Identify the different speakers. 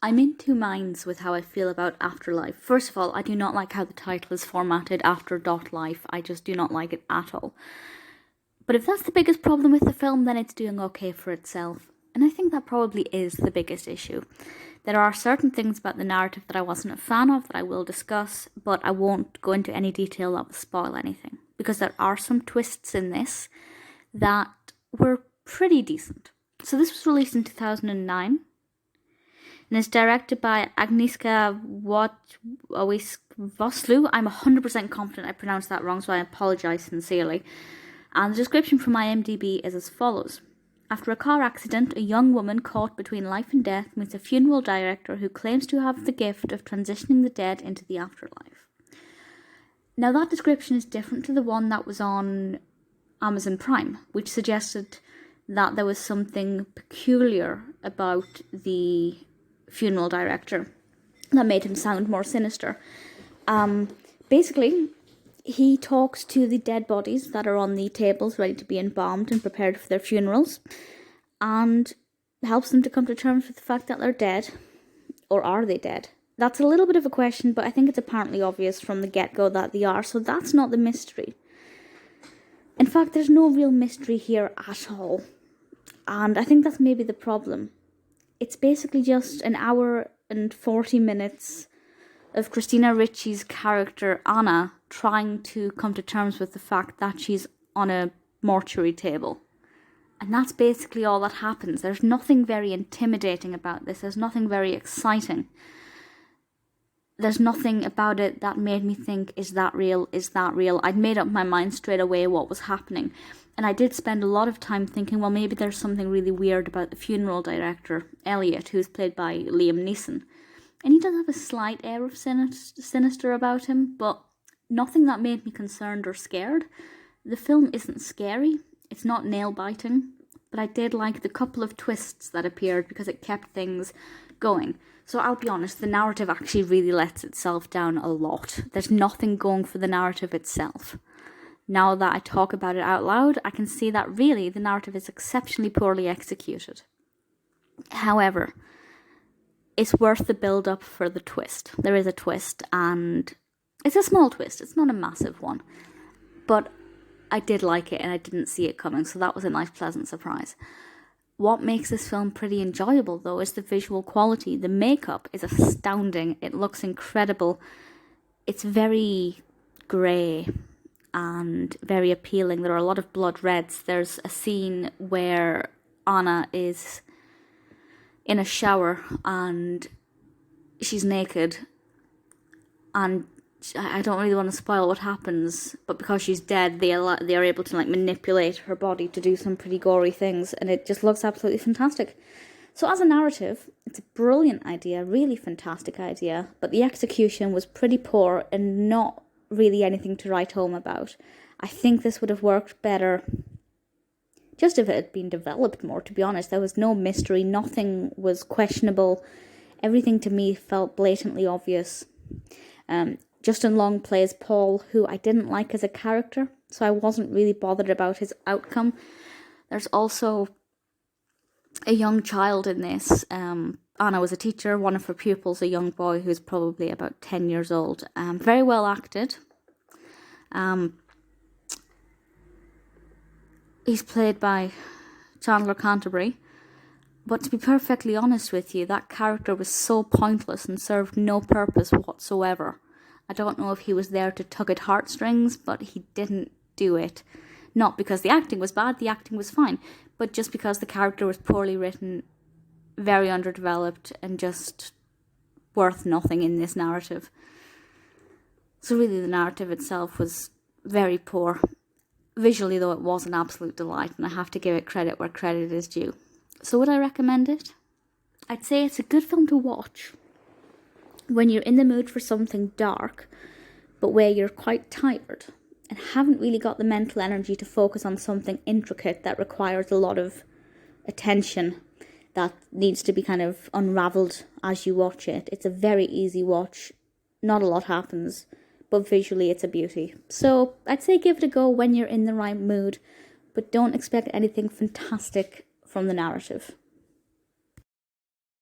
Speaker 1: I'm in two minds with how I feel about After.Life. First of all, I do not like how the title is formatted, After.Life. I just do not like it at all. But if that's the biggest problem with the film, then it's doing okay for itself. And I think that probably is the biggest issue. There are certain things about the narrative that I wasn't a fan of that I will discuss, but I won't go into any detail that will spoil anything. Because there are some twists in this that were pretty decent. So this was released in 2009. And it's directed by Agnieszka Wójtowicz-Vosloo. I'm 100% confident I pronounced that wrong, so I apologise sincerely. And the description from IMDb is as follows. After a car accident, a young woman caught between life and death meets a funeral director who claims to have the gift of transitioning the dead into the afterlife. Now that description is different to the one that was on Amazon Prime, which suggested that there was something peculiar about the funeral director that made him sound more sinister. Basically, he talks to the dead bodies that are on the tables ready to be embalmed and prepared for their funerals, and helps them to come to terms with the fact that they're dead. Or are they dead? That's a little bit of a question, but I think it's apparently obvious from the get-go that they are, so that's not the mystery. In fact, there's no real mystery here at all, and I think that's maybe the problem. It's basically just an hour and 40 minutes of Christina Ricci's character, Anna, trying to come to terms with the fact that she's on a mortuary table. And that's basically all that happens. There's nothing very intimidating about this. There's nothing very exciting. There's nothing about it that made me think, is that real? Is that real? I'd made up my mind straight away what was happening. And I did spend a lot of time thinking, well, maybe there's something really weird about the funeral director, Eliot, who's played by Liam Neeson. And he does have a slight air of sinister about him, but nothing that made me concerned or scared. The film isn't scary, it's not nail-biting, but I did like the couple of twists that appeared because it kept things going. So I'll be honest, the narrative actually really lets itself down a lot. There's nothing going for the narrative itself. Now that I talk about it out loud, I can see that really the narrative is exceptionally poorly executed. However, it's worth the build-up for the twist. There is a twist, and it's a small twist. It's not a massive one. But I did like it, and I didn't see it coming, so that was a nice, pleasant surprise. What makes this film pretty enjoyable, though, is the visual quality. The makeup is astounding. It looks incredible. It's very grey and very appealing. There are a lot of blood reds. There's a scene where Anna is in a shower and she's naked, and I don't really want to spoil what happens, but because she's dead, they are able to manipulate her body to do some pretty gory things, and it just looks absolutely fantastic. So as a narrative, it's a brilliant idea, really fantastic idea, but the execution was pretty poor and not really anything to write home about. I think this would have worked better just if it had been developed more, to be honest. There was no mystery, nothing was questionable. Everything to me felt blatantly obvious. Justin Long plays Paul, who I didn't like as a character, so I wasn't really bothered about his outcome. There's also a young child in this. Anna was a teacher, one of her pupils, a young boy who's probably about 10 years old. Very well acted. He's played by Chandler Canterbury. But to be perfectly honest with you, that character was so pointless and served no purpose whatsoever. I don't know if he was there to tug at heartstrings, but he didn't do it. Not because the acting was bad, the acting was fine, but just because the character was poorly written, very underdeveloped, and just worth nothing in this narrative. So really the narrative itself was very poor. Visually, though, it was an absolute delight, and I have to give it credit where credit is due. So would I recommend it? I'd say it's a good film to watch when you're in the mood for something dark, but where you're quite tired and haven't really got the mental energy to focus on something intricate that requires a lot of attention that needs to be kind of unravelled as you watch it. It's a very easy watch. Not a lot happens, but visually it's a beauty. So I'd say give it a go when you're in the right mood, but don't expect anything fantastic from the narrative.